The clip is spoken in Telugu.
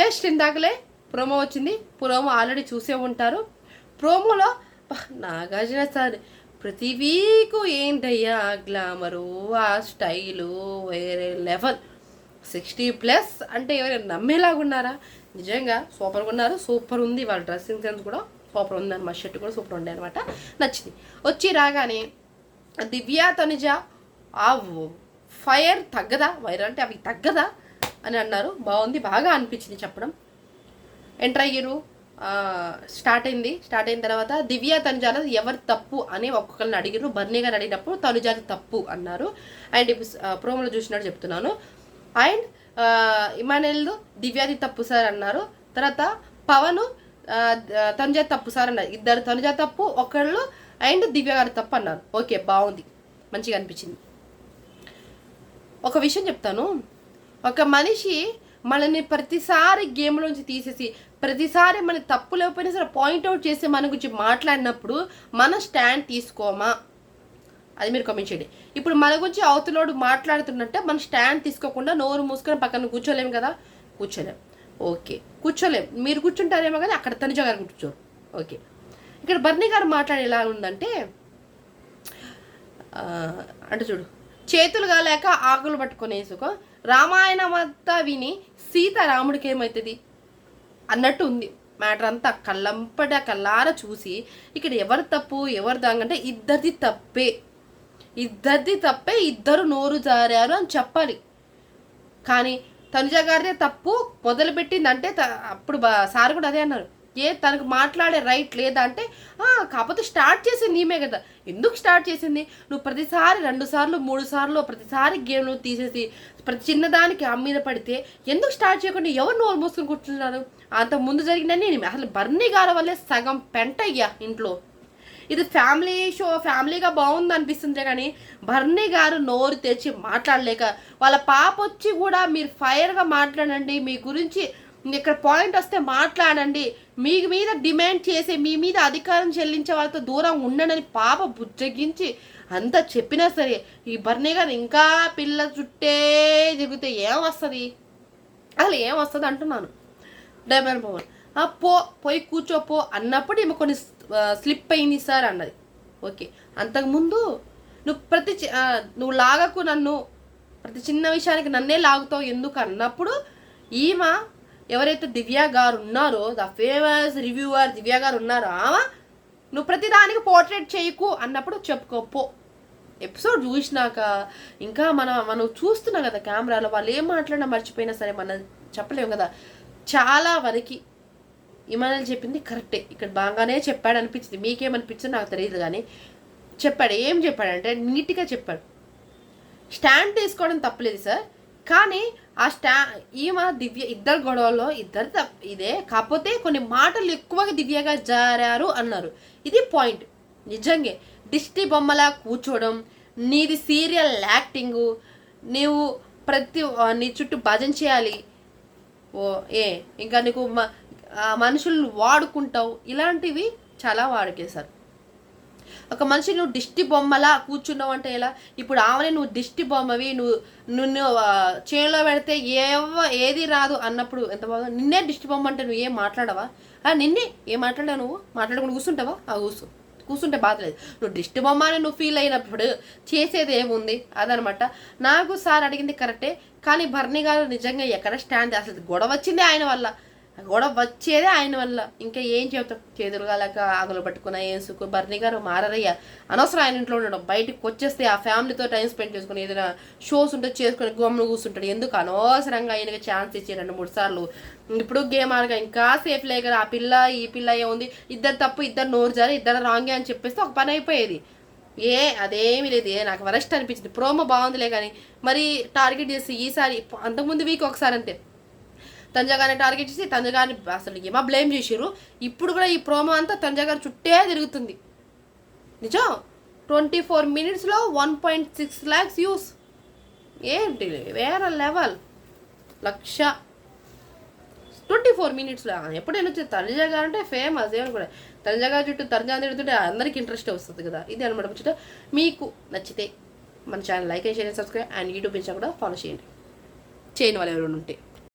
జస్ట్ ఇందాకలే ప్రోమో వచ్చింది. ప్రోమో ఆల్రెడీ చూసే ఉంటారు. ప్రోమోలో నాగార్జున సార్ ప్రతి వీకు ఏంటయ్యా గ్లామరు, ఆ స్టైలు వేరే లెవెల్. 60+ అంటే ఎవరైనా నమ్మేలాగున్నారా? నిజంగా సూపర్గా ఉన్నారు. సూపర్ ఉంది వాళ్ళ డ్రెస్సింగ్ సెన్స్ కూడా సూపర్ ఉంది అనమాట. షర్ట్ కూడా సూపర్ ఉండే అనమాట. నచ్చింది. వచ్చి రాగానే దివ్య తనుజ ఆ ఫైర్ తగ్గదా, వైర్ అంటే అవి తగ్గదా అని అన్నారు. బాగుంది, బాగా అనిపించింది చెప్పడం. ఎంటర్ అయ్యారు, స్టార్ట్ అయిన తర్వాత దివ్య తనుజాల ఎవరు తప్పు అని ఒక్కొక్కరిని అడిగారు. బర్నీ గారు అడిగినప్పుడు తనుజాది తప్పు అన్నారు. అండ్ ప్రోమోలో చూసినట్టు చెప్తున్నాను. అండ్ ఇమానుయల్ దివ్యాది తప్పు సార్ అన్నారు. తర్వాత పవన్ తనుజ తప్పు సార్ అన్నారు. ఇద్దరు తనుజ తప్పు, ఒకళ్ళు అండ్ దివ్య గారి తప్పు అన్నారు. ఓకే, బాగుంది, మంచిగా అనిపించింది. ఒక విషయం చెప్తాను. ఒక మనిషి మనల్ని ప్రతిసారి గేమ్లోంచి తీసేసి ప్రతిసారి మన తప్పు లేకపోయినా సరే పాయింట్అవుట్ చేసి మన గురించి మాట్లాడినప్పుడు మన స్టాండ్ తీసుకోమా? అది మీరు కామెంట్ చేయండి. ఇప్పుడు మన గురించి అవతలోడు మాట్లాడుతున్నట్టే మన స్టాండ్ తీసుకోకుండా నోరు మూసుకొని పక్కన కూర్చోలేము కదా? కూర్చోలేం. ఓకే, కూర్చోలేం. మీరు కూర్చుంటారేమో కానీ అక్కడ తనుజ గారు కూర్చోరు. ఓకే, ఇక్కడ బర్నీ గారు మాట్లాడే ఎలా ఉందంటే, అంటే చూడు, చేతులు కాలేక ఆకులు పట్టుకొని వేసుకో, రామాయణం అంతా విని సీత రాముడికి ఏమవుతుంది అన్నట్టు ఉంది మ్యాటర్ అంతా. కళ్ళార చూసి ఇక్కడ ఎవరు తప్పు ఎవరు దాంగంటే ఇద్దరిది తప్పే, ఇద్దరు నోరు జారారు అని చెప్పాలి. కానీ తనుజ గారిదే తప్పు మొదలుపెట్టిందంటే అప్పుడు సార్ కూడా అదే అన్నారు. తనకు మాట్లాడే రైట్ లేదా అంటే, కాకపోతే స్టార్ట్ చేసింది ఈమె కదా. ఎందుకు స్టార్ట్ చేసింది? నువ్వు ప్రతిసారి 2 సార్లు 3 సార్లు ప్రతిసారి గేమ్ను తీసేసి ప్రతి చిన్నదానికి మీద పడితే ఎందుకు స్టార్ట్ చేయకుండా ఎవరు నోరు మోసుకొని కూర్చున్నారు? అంత ముందు జరిగిందని అసలు బర్నీ గారి వల్లే సగం పెంటయ్యా ఇంట్లో. ఇది ఫ్యామిలీ షో, ఫ్యామిలీగా బాగుంది అనిపిస్తుంది కానీ బర్నీ గారు నోరు తెచ్చి మాట్లాడలేక, వాళ్ళ పాప వచ్చి కూడా మీరు ఫైర్గా మాట్లాడండి, మీ గురించి ఇక్కడ పాయింట్ వస్తే మాట్లాడండి, మీ మీద డిమాండ్ చేసే, మీ మీద అధికారం చెల్లించే వాళ్ళతో దూరం ఉండనని పాప బుజ్జగించి అంతా చెప్పినా సరే ఈ బర్నీ గారు ఇంకా పిల్ల చుట్టే తిరిగితే ఏమొస్తుంది? అసలు ఏమొస్తుంది అంటున్నాను. డైమండ్ పవన్ పోయి కూర్చోపో అన్నప్పుడు ఈమె కొన్ని స్లిప్ అయింది సార్ అన్నది. ఓకే, అంతకుముందు నువ్వు లాగకు నన్ను, ప్రతి చిన్న విషయానికి నన్నే లాగుతావు ఎందుకు అన్నప్పుడు ఈమె ఎవరైతే దివ్య గారు ఉన్నారో, ద ఫేమస్ రివ్యూవర్ దివ్య గారు ఉన్నారో, నువ్వు ప్రతిదానికి పోర్ట్రేట్ చేయకు అన్నప్పుడు చెప్పుకోపో. ఎపిసోడ్ చూసినాక ఇంకా మనం చూస్తున్నాం కదా కెమెరాలో, వాళ్ళు ఏం మాట్లాడినా మర్చిపోయినా సరే మనం చెప్పలేము కదా. చాలా వరకు ఇమానుయల్ చెప్పింది కరెక్టే, ఇక్కడ బాగానే చెప్పాడు అనిపించింది. మీకేమనిపించింది నాకు తెలియదు కానీ చెప్పాడు. ఏం చెప్పాడంటే నీట్గా చెప్పాడు. స్టాండ్ తీసుకోవడం తప్పలేదు సార్, కానీ ఆ ఈమె దివ్య ఇద్దరు గొడవల్లో ఇదే, కాకపోతే కొన్ని మాటలు ఎక్కువగా దివ్యగా జారారు అన్నారు. ఇది పాయింట్. నిజంగా దిష్టి బొమ్మలా కూర్చోవడం, నీది సీరియల్ యాక్టింగు, నీవు నీ చుట్టూ భజన చేయాలి, ఇంకా నీకు మనుషులను వాడుకుంటావు, ఇలాంటివి చాలా వాడుకేశారు. ఒక మనిషి నువ్వు దిష్టి బొమ్మలా కూర్చున్నావు అంటే ఎలా? ఇప్పుడు ఆమెనే నువ్వు దిష్టి బొమ్మవి, నువ్వు చేలో పెడితే ఏది రాదు అన్నప్పుడు ఎంత బాగా. నిన్నే దిష్టి బొమ్మ అంటే నువ్వు ఏం మాట్లాడవా? నిన్నే ఏం మాట్లాడావు? నువ్వు మాట్లాడకుండా కూర్చుంటావా? కూర్చుంటే బాధ లేదు. నువ్వు దిష్టి బొమ్మ అని నువ్వు ఫీల్ అయినప్పుడు చేసేది ఏముంది? అదనమాట. నాకు సార్ అడిగింది కరెక్టే, కానీ బర్నీ గారు నిజంగా ఎక్కడ స్టాండ్, అసలు గొడవ వచ్చిందే ఆయన వల్ల, గొడవ వచ్చేదే ఆయన వల్ల. ఇంకా ఏం చెబుతాం? చేతులుగాలక ఆకులు పట్టుకున్న ఏసుకు బర్నీ గారు మారయ్యా. అనవసరం ఆయన ఇంట్లో ఉండడం, బయటకు వచ్చేస్తే ఆ ఫ్యామిలీతో టైం స్పెండ్ చేసుకుని ఏదైనా షోస్ ఉంటే చేసుకుని గమ్మును కూర్చుంటాడు. ఎందుకు అనవసరంగా ఆయనకి ఛాన్స్ ఇచ్చి 2-3 సార్లు. ఇప్పుడు గేమ్ ఆడగా ఇంకా సేఫ్ లే కదా, ఆ పిల్ల ఈ పిల్ల ఏముంది, ఇద్దరు తప్పు ఇద్దరు నోరు జారి ఇద్దరు రాంగే అని చెప్పేస్తే ఒక పని అయిపోయేది. అదేమీ లేదు. నాకు వరస్ట్ అనిపించింది. ప్రోమో బాగుందిలే కానీ మరి టార్గెట్ చేసి ఈసారి, అంతకుముందు వీక్ ఒకసారి అంతే తనుజ గారిని టార్గెట్ చేసి తనుజ గారిని అసలు ఏమో బ్లేమ్ చేసారు. ఇప్పుడు కూడా ఈ ప్రోమో అంతా తనుజ గారు చుట్టే తిరుగుతుంది. నిజం, 24 minutesలో 1.6 lakhs వ్యూస్. ఏంటి వేరే లెవెల్, 1,00,000 24 minutesలో. ఎప్పుడైనా వచ్చేది తనుజ గారు అంటే ఫేమస్. ఏమని కూడా తనుజ గారు చుట్టూ తనుజ తిడుతుంటే అందరికి ఇంట్రెస్ట్ వస్తుంది కదా. ఇది అనమాట ముచ్చట. మీకు నచ్చితే మన channel like and share and subscribe, and YouTube Insta కూడా ఫాలో చేయండి, చేయని వాళ్ళు ఎవరైనా ఉంటే.